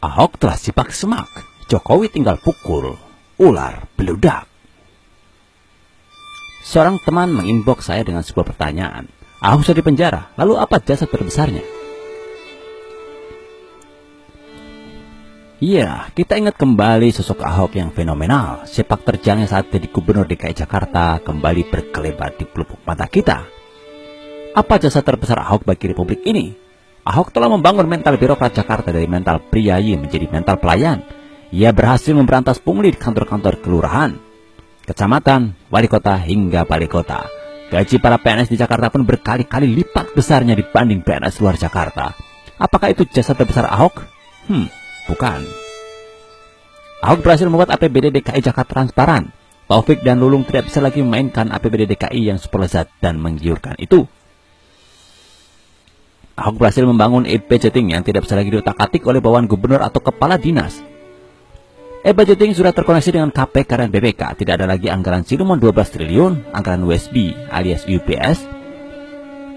Ahok telah sipak semak, Jokowi tinggal pukul ular beludak. Seorang teman menginbox saya dengan sebuah pertanyaan. Ahok sudah dipenjara, lalu apa jasa terbesarnya? Iya, kita ingat kembali sosok Ahok yang fenomenal. Sepak terjangnya saat jadi gubernur DKI Jakarta kembali berkelebat di pelupuk mata kita. Apa jasa terbesar Ahok bagi Republik ini? Ahok telah membangun mental birokrat Jakarta dari mental priayi menjadi mental pelayan. Ia berhasil memberantas pungli di kantor-kantor kelurahan, kecamatan, wali kota hingga balai kota. Gaji para PNS di Jakarta pun berkali-kali lipat besarnya dibanding PNS luar Jakarta. Apakah itu jasa terbesar Ahok? Bukan. Ahok berhasil membuat APBD DKI Jakarta transparan. Taufik dan Lulung tidak bisa lagi memainkan APBD DKI yang super lezat dan menggiurkan itu. Ahok berhasil membangun e-budgeting yang tidak bisa lagi diutak-atik oleh bawahan gubernur atau kepala dinas. E-budgeting sudah terkoneksi dengan KPK dan BPK. Tidak ada lagi anggaran siluman 12 triliun, anggaran USB alias UPS,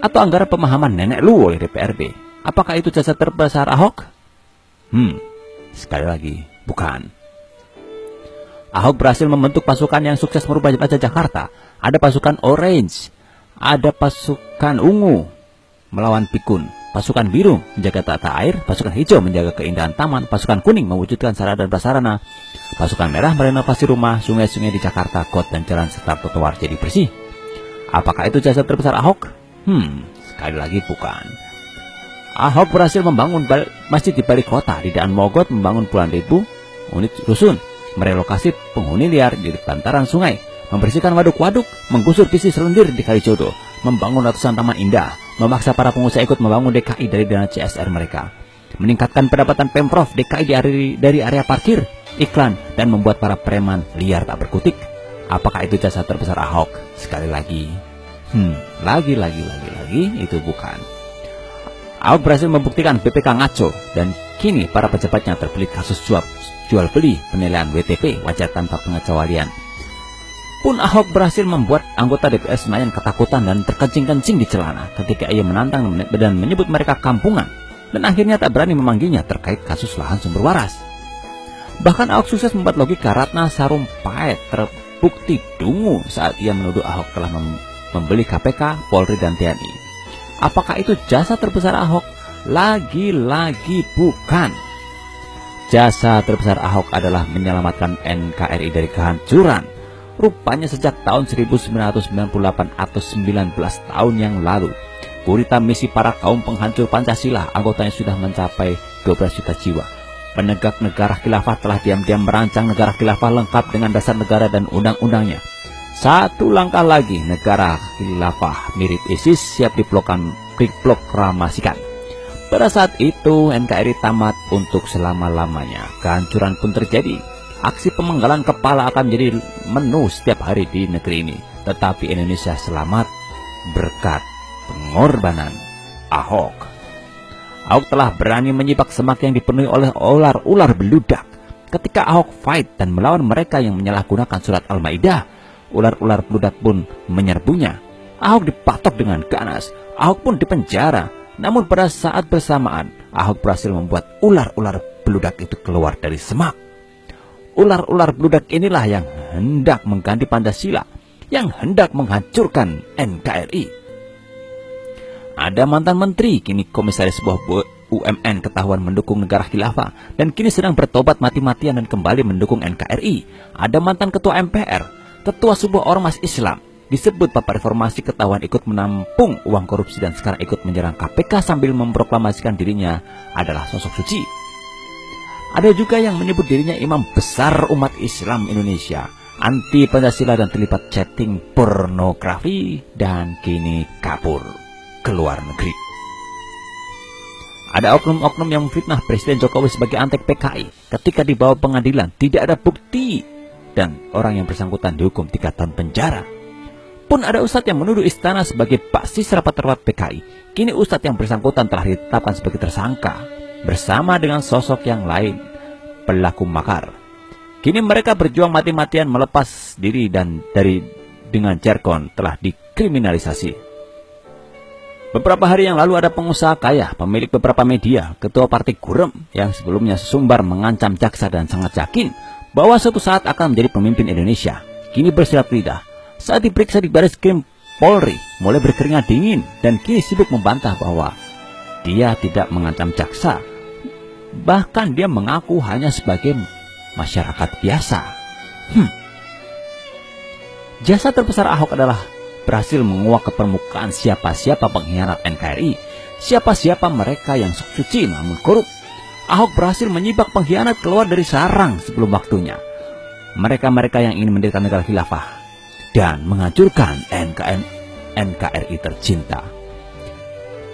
atau anggaran pemahaman nenek lu oleh DPRD. Apakah itu jasa terbesar Ahok? Sekali lagi, bukan. Ahok berhasil membentuk pasukan yang sukses merubah wajah Jakarta. Ada pasukan Orange, ada pasukan Ungu melawan Pikun, pasukan biru menjaga tata air, pasukan hijau menjaga keindahan taman, pasukan kuning mewujudkan sarana dan prasarana, pasukan merah merenovasi rumah, sungai-sungai di Jakarta, got dan jalan serta trotoar jadi bersih. Apakah itu jasa terbesar Ahok? Sekali lagi bukan. Ahok berhasil membangun masjid di balik kota, di Daan Mogot membangun puluhan ribu unit rusun, merelokasi penghuni liar di bantaran sungai, membersihkan waduk-waduk, menggusur bisnis lendir di Kalijodo, membangun ratusan taman indah, memaksa para pengusaha ikut membangun DKI dari dana CSR mereka, meningkatkan pendapatan Pemprov DKI dari area parkir, iklan, dan membuat para preman liar tak berkutik. Apakah itu jasa terbesar Ahok? Sekali lagi, lagi, itu bukan. Ahok berhasil membuktikan BPK ngaco, dan kini para pejabatnya terbelit kasus suap, jual beli, penilaian WTP, wajar tanpa pengecualian. Pun Ahok berhasil membuat anggota DPR Senayan ketakutan dan terkencing-kencing di celana ketika ia menantang dan menyebut mereka kampungan, dan akhirnya tak berani memanggilnya terkait kasus lahan sumber waras. Bahkan Ahok sukses membuat logika Ratna Sarumpait terbukti dungu saat ia menuduh Ahok telah membeli KPK, Polri, dan TNI. Apakah itu jasa terbesar Ahok? Lagi-lagi bukan. Jasa terbesar Ahok adalah menyelamatkan NKRI dari kehancuran. Rupanya sejak tahun 1998 atau 19 tahun yang lalu, gurita misi para kaum penghancur Pancasila, anggotanya sudah mencapai 12 juta jiwa. Penegak negara khilafah telah diam-diam merancang negara khilafah lengkap dengan dasar negara dan undang-undangnya. Satu langkah lagi, negara khilafah mirip ISIS siap diproklamasikan. Pada saat itu, NKRI tamat untuk selama-lamanya. Kehancuran pun terjadi. Aksi pemenggalan kepala akan menjadi menu setiap hari di negeri ini. Tetapi Indonesia selamat berkat pengorbanan Ahok. Ahok telah berani menyibak semak yang dipenuhi oleh ular beludak. Ketika Ahok fight dan melawan mereka yang menyalahgunakan surat Al-Maidah, ular-ular beludak pun menyerbunya. Ahok dipatok dengan ganas. Ahok pun dipenjara. Namun pada saat bersamaan, Ahok berhasil membuat ular-ular beludak itu keluar dari semak. Ular-ular beludak inilah yang hendak mengganti Pancasila, yang hendak menghancurkan NKRI. Ada mantan menteri, kini komisaris sebuah UMN ketahuan mendukung negara khilafah, dan kini sedang bertobat mati-matian dan kembali mendukung NKRI. Ada mantan ketua MPR, ketua sebuah ormas Islam, disebut Bapak Reformasi ketahuan ikut menampung uang korupsi dan sekarang ikut menyerang KPK sambil memproklamasikan dirinya adalah sosok suci. Ada juga yang menyebut dirinya imam besar umat Islam Indonesia, anti Pancasila dan terlibat chatting pornografi, dan kini kabur ke luar negeri. Ada oknum-oknum yang memfitnah Presiden Jokowi sebagai antek PKI. Ketika dibawa pengadilan tidak ada bukti dan orang yang bersangkutan dihukum 3 tahun penjara. Pun ada ustadz yang menuduh istana sebagai basis rapat-rapat PKI. Kini ustadz yang bersangkutan telah ditetapkan sebagai tersangka bersama dengan sosok yang lain, pelaku makar. Kini mereka berjuang mati-matian melepas diri dan dengan jargon telah dikriminalisasi. Beberapa hari yang lalu ada pengusaha kaya, pemilik beberapa media, ketua partai Gurem yang sebelumnya sesumbar mengancam jaksa dan sangat yakin bahwa suatu saat akan menjadi pemimpin Indonesia. Kini bersiap lidah saat diperiksa di Baris Krim Polri, mulai berkeringat dingin dan kini sibuk membantah bahwa dia tidak mengancam jaksa. Bahkan dia mengaku hanya sebagai masyarakat biasa. Jasa terbesar Ahok adalah berhasil menguak ke permukaan siapa-siapa pengkhianat NKRI, siapa-siapa mereka yang sok suci namun korup. Ahok berhasil menyibak pengkhianat keluar dari sarang sebelum waktunya. Mereka-mereka yang ingin mendirikan negara khilafah dan menghancurkan NKRI tercinta.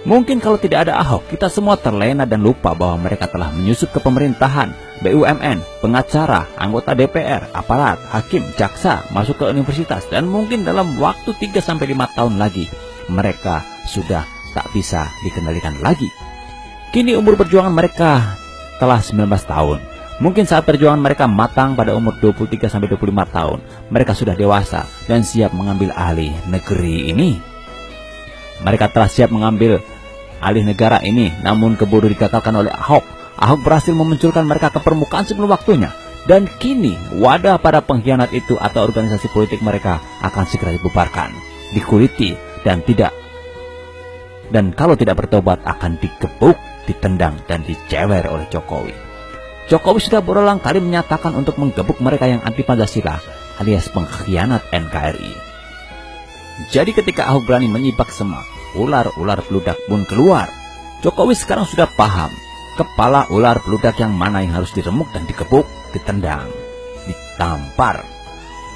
Mungkin kalau tidak ada Ahok, kita semua terlena dan lupa bahwa mereka telah menyusup ke pemerintahan, BUMN, pengacara, anggota DPR, aparat, hakim, jaksa, masuk ke universitas, dan mungkin dalam waktu 3-5 tahun lagi, mereka sudah tak bisa dikendalikan lagi. Kini umur perjuangan mereka telah 19 tahun. Mungkin saat perjuangan mereka matang pada umur 23-25 tahun, mereka sudah dewasa dan siap mengambil alih negeri ini. Mereka telah siap mengambil alih negara ini, namun keburu digagalkan oleh Ahok. Ahok berhasil memunculkan mereka ke permukaan sebelum waktunya. Dan kini wadah para pengkhianat itu atau organisasi politik mereka akan segera dibubarkan, dikuliti, dan kalau tidak bertobat akan digebuk, ditendang, dan dicewer oleh Jokowi. Jokowi sudah berulang kali menyatakan untuk menggebuk mereka yang anti Pancasila alias pengkhianat NKRI. Jadi ketika Ahok berani menyibak semak, ular-ular beludak pun keluar. Jokowi sekarang sudah paham kepala ular beludak yang mana yang harus diremuk dan digebuk, ditendang, ditampar.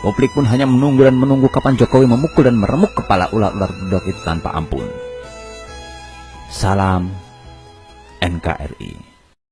Publik pun hanya menunggu dan menunggu kapan Jokowi memukul dan meremuk kepala ular-ular beludak itu tanpa ampun. Salam NKRI.